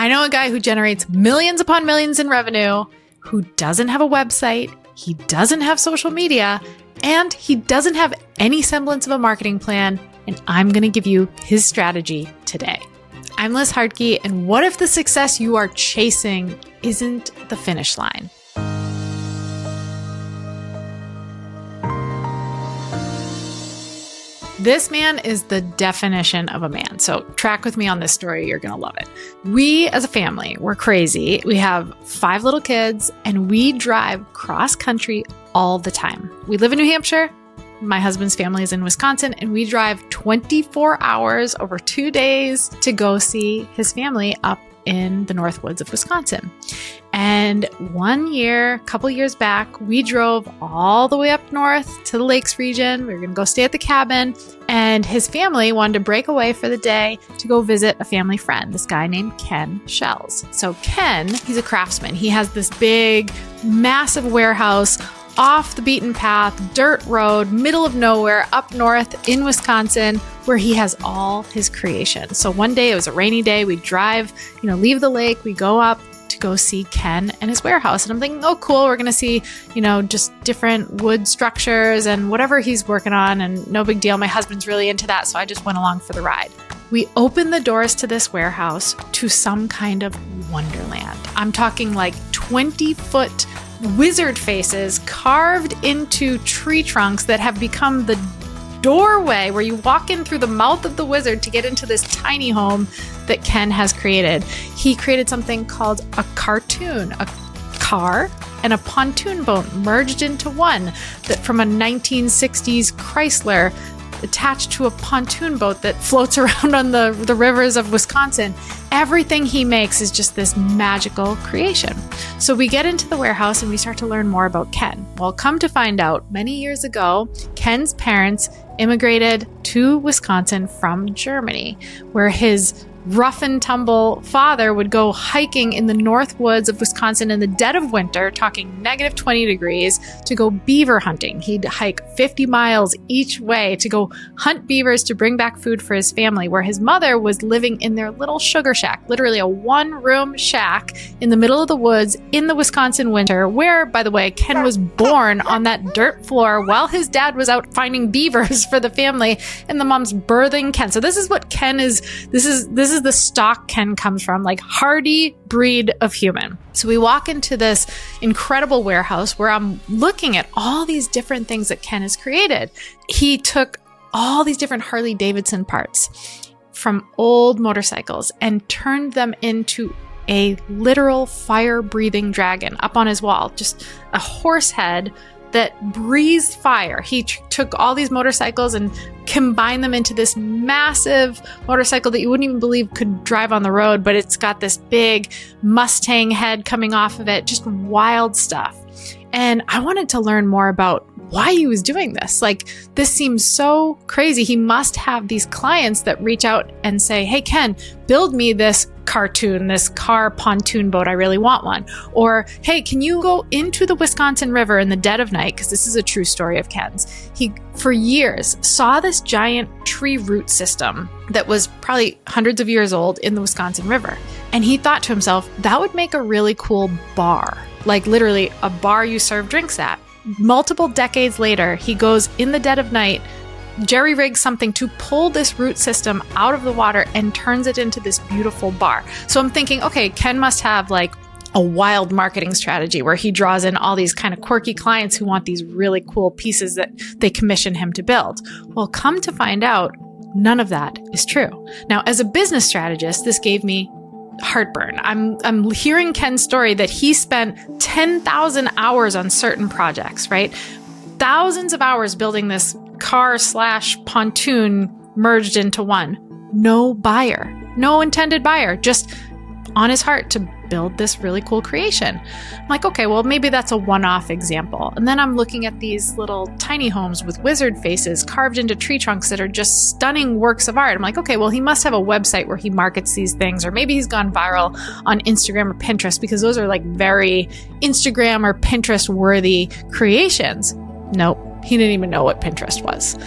I know a guy who generates millions upon millions in revenue, who doesn't have a website, he doesn't have social media, and he doesn't have any semblance of a marketing plan. And I'm going to give you his strategy today. I'm Liz Hartke, and what if the success you are chasing isn't the finish line? This man is the definition of a man. So track with me on this story. You're going to love it. We as a family, we're crazy. We have 5 little kids and we drive cross country all the time. We live in New Hampshire. My husband's family is in Wisconsin, and we drive 24 hours over 2 days to go see his family up in the Northwoods of Wisconsin. And one year, a couple years back, we drove all the way up north to the Lakes region. We were going to go stay at the cabin, and his family wanted to break away for the day to go visit a family friend, this guy named Ken Shells. So Ken, he's a craftsman. He has this big, massive warehouse off the beaten path, dirt road, middle of nowhere, up north in Wisconsin, where he has all his creations. So one day, it was a rainy day, we drive, leave the lake, we go up to go see Ken and his warehouse. And I'm thinking, oh, cool, we're going to see, just different wood structures and whatever he's working on, and no big deal. My husband's really into that, so I just went along for the ride. We opened the doors to this warehouse to some kind of wonderland. I'm talking like 20-foot wizard faces carved into tree trunks that have become the doorway where you walk in through the mouth of the wizard to get into this tiny home that Ken has created. He created something called a cartoon, a car and a pontoon boat merged into one, that from a 1960s Chrysler attached to a pontoon boat that floats around on the rivers of Wisconsin. Everything he makes is just this magical creation. So we get into the warehouse and we start to learn more about Ken. Well, come to find out, many years ago, Ken's parents immigrated to Wisconsin from Germany, where his rough and tumble father would go hiking in the Northwoods of Wisconsin in the dead of winter, talking negative 20 degrees, to go beaver hunting. He'd hike 50 miles each way to go hunt beavers to bring back food for his family, where his mother was living in their little sugar shack, literally a one-room shack in the middle of the woods in the Wisconsin winter, where, by the way, Ken was born on that dirt floor while his dad was out finding beavers for the family, and the mom's birthing Ken. So this is what Ken is. This is the stock Ken comes from, like hardy breed of human. So we walk into this incredible warehouse where I'm looking at all these different things that Ken has created. He took all these different Harley Davidson parts from old motorcycles and turned them into a literal fire-breathing dragon up on his wall, just a horse head that breathed fire. He took all these motorcycles and combined them into this massive motorcycle that you wouldn't even believe could drive on the road, but it's got this big Mustang head coming off of it, just wild stuff. And I wanted to learn more about why he was doing this. Like, this seems so crazy. He must have these clients that reach out and say, hey, Ken, build me this cartoon, this car pontoon boat. I really want one. Or, hey, can you go into the Wisconsin River in the dead of night? Because this is a true story of Ken's. He, for years, saw this giant tree root system that was probably hundreds of years old in the Wisconsin River. And he thought to himself, that would make a really cool bar. Like literally a bar you serve drinks at. Multiple decades later, he goes in the dead of night, jerry-rigs something to pull this root system out of the water and turns it into this beautiful bar. So I'm thinking, okay, Ken must have like a wild marketing strategy where he draws in all these kind of quirky clients who want these really cool pieces that they commission him to build. Well, come to find out, none of that is true. Now, as a business strategist, this gave me heartburn. I'm hearing Ken's story that he spent 10,000 hours on certain projects, right? Thousands of hours building this car/pontoon merged into one. No buyer, no intended buyer, just on his heart to build this really cool creation. I'm like, okay, well, maybe that's a one-off example. And then I'm looking at these little tiny homes with wizard faces carved into tree trunks that are just stunning works of art. I'm like, okay, well, he must have a website where he markets these things, or maybe he's gone viral on Instagram or Pinterest, because those are like very Instagram or Pinterest worthy creations. Nope. He didn't even know what Pinterest was.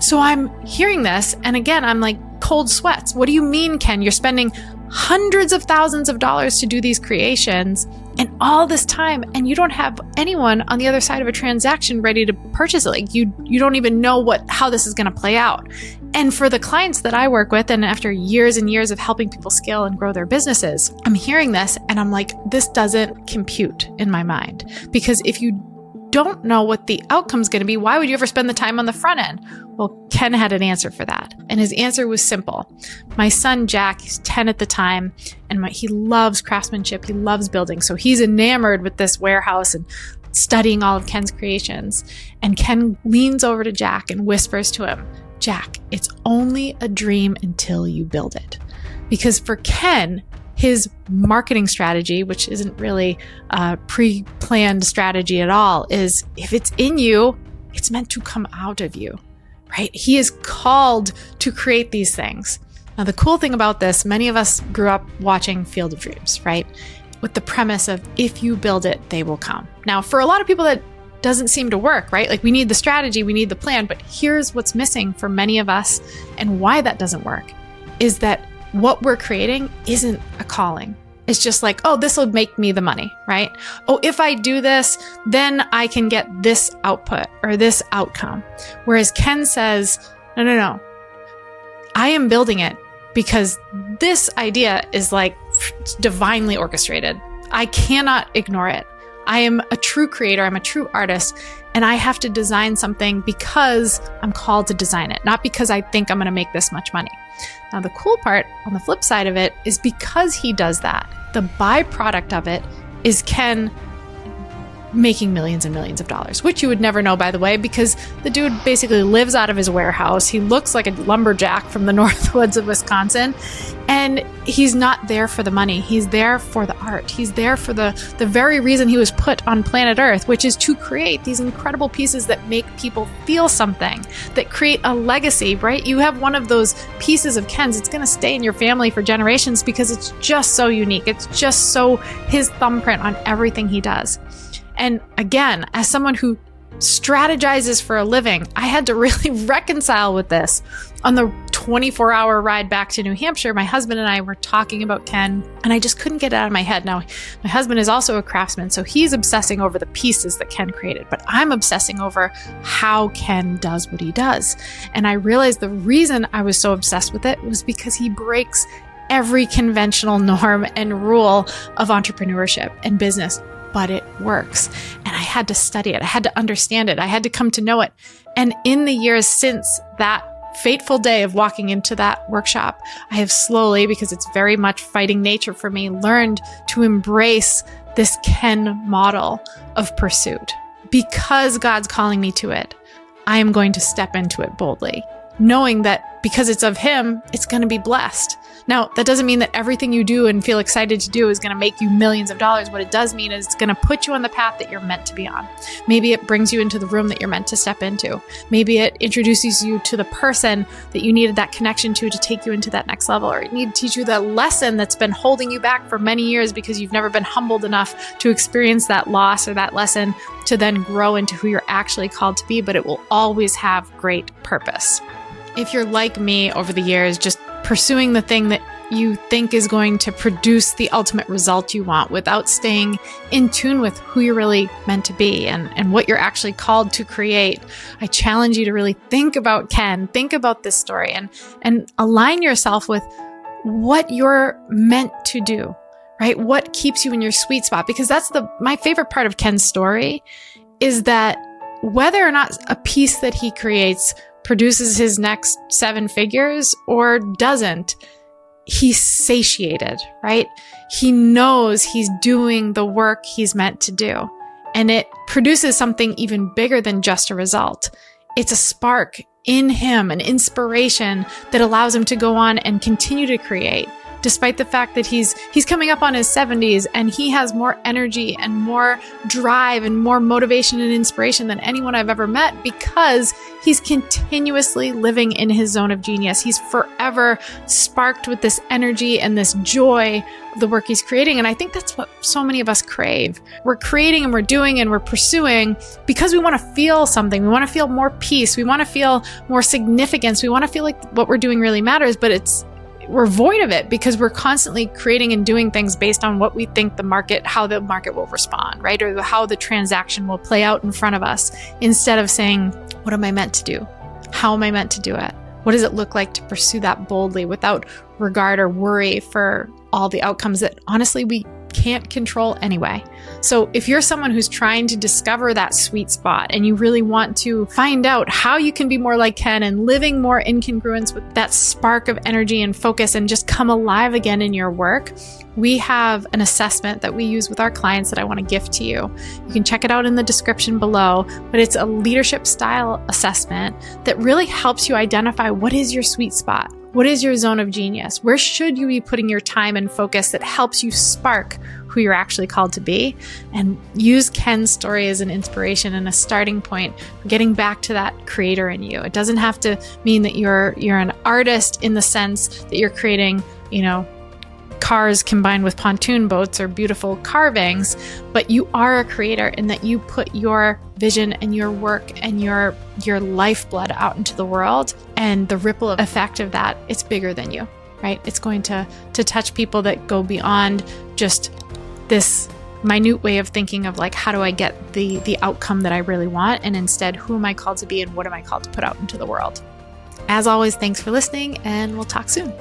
So I'm hearing this, and again, I'm like, cold sweats. What do you mean, Ken? You're spending hundreds of thousands of dollars to do these creations and all this time, and you don't have anyone on the other side of a transaction ready to purchase it. Like you don't even know how this is going to play out. And for the clients that I work with, and after years and years of helping people scale and grow their businesses, I'm hearing this and I'm like, this doesn't compute in my mind. Because if you don't know what the outcome's going to be, why would you ever spend the time on the front end? Well, Ken had an answer for that. And his answer was simple. My son, Jack, he's 10 at the time, and he loves craftsmanship. He loves building. So he's enamored with this warehouse and studying all of Ken's creations. And Ken leans over to Jack and whispers to him, Jack, it's only a dream until you build it. Because for Ken, his marketing strategy, which isn't really a pre-planned strategy at all, is if it's in you, it's meant to come out of you, right? He is called to create these things. Now, the cool thing about this, many of us grew up watching Field of Dreams, right? With the premise of if you build it, they will come. Now, for a lot of people, that doesn't seem to work, right? Like we need the strategy, we need the plan, but here's what's missing for many of us and why that doesn't work is that what we're creating isn't a calling. It's just like, oh, this will make me the money, right? Oh, if I do this, then I can get this output or this outcome. Whereas Ken says, no. I am building it because this idea is like divinely orchestrated. I cannot ignore it. I am a true creator. I'm a true artist. And I have to design something because I'm called to design it, not because I think I'm going to make this much money. Now, the cool part on the flip side of it is because he does that, the byproduct of it is Ken making millions and millions of dollars, which you would never know, by the way, because the dude basically lives out of his warehouse. He looks like a lumberjack from the Northwoods of Wisconsin, and he's not there for the money. He's there for the art. He's there for the very reason he was put on planet Earth, which is to create these incredible pieces that make people feel something, that create a legacy, right? You have one of those pieces of Ken's, it's going to stay in your family for generations because it's just so unique. It's just so his thumbprint on everything he does. And again, as someone who strategizes for a living, I had to really reconcile with this. On the 24-hour ride back to New Hampshire, my husband and I were talking about Ken, and I just couldn't get it out of my head. Now, my husband is also a craftsman, so he's obsessing over the pieces that Ken created, but I'm obsessing over how Ken does what he does. And I realized the reason I was so obsessed with it was because he breaks every conventional norm and rule of entrepreneurship and business. But it works. And I had to study it. I had to understand it. I had to come to know it. And in the years since that fateful day of walking into that workshop, I have slowly, because it's very much fighting nature for me, learned to embrace this Ken model of pursuit. Because God's calling me to it, I am going to step into it boldly, knowing that because it's of Him, it's going to be blessed. Now, that doesn't mean that everything you do and feel excited to do is going to make you millions of dollars. What it does mean is it's going to put you on the path that you're meant to be on. Maybe it brings you into the room that you're meant to step into. Maybe it introduces you to the person that you needed that connection to take you into that next level, or it needs to teach you that lesson that's been holding you back for many years because you've never been humbled enough to experience that loss or that lesson to then grow into who you're actually called to be, but it will always have great purpose. If you're like me over the years, just pursuing the thing that you think is going to produce the ultimate result you want without staying in tune with who you're really meant to be and what you're actually called to create, I challenge you to really think about Ken, think about this story, and align yourself with what you're meant to do, right? What keeps you in your sweet spot? Because that's my favorite part of Ken's story is that whether or not a piece that he creates produces his next 7 figures or doesn't, he's satiated, right? He knows he's doing the work he's meant to do. And it produces something even bigger than just a result. It's a spark in him, an inspiration that allows him to go on and continue to create, despite the fact that he's coming up on his 70s and he has more energy and more drive and more motivation and inspiration than anyone I've ever met because he's continuously living in his zone of genius. He's forever sparked with this energy and this joy of the work he's creating. And I think that's what so many of us crave. We're creating and we're doing and we're pursuing because we want to feel something. We want to feel more peace. We want to feel more significance. We want to feel like what we're doing really matters, but we're void of it because we're constantly creating and doing things based on what we think how the market will respond, right? Or how the transaction will play out in front of us, instead of saying, what am I meant to do? How am I meant to do it? What does it look like to pursue that boldly without regard or worry for all the outcomes that honestly we can't control anyway? So if you're someone who's trying to discover that sweet spot and you really want to find out how you can be more like Ken and living more in congruence with that spark of energy and focus and just come alive again in your work, we have an assessment that we use with our clients that I want to gift to you. You can check it out in the description below, but it's a leadership style assessment that really helps you identify what is your sweet spot. What is your zone of genius? Where should you be putting your time and focus that helps you spark who you're actually called to be? And use Ken's story as an inspiration and a starting point for getting back to that creator in you. It doesn't have to mean that you're an artist in the sense that you're creating, cars combined with pontoon boats or beautiful carvings, but you are a creator in that you put your vision and your work and your lifeblood out into the world, and the ripple effect of that, it's bigger than you, right? It's going to touch people that go beyond just this minute way of thinking of like, how do I get the outcome that I really want? And instead, who am I called to be and what am I called to put out into the world? As always, thanks for listening, and we'll talk soon.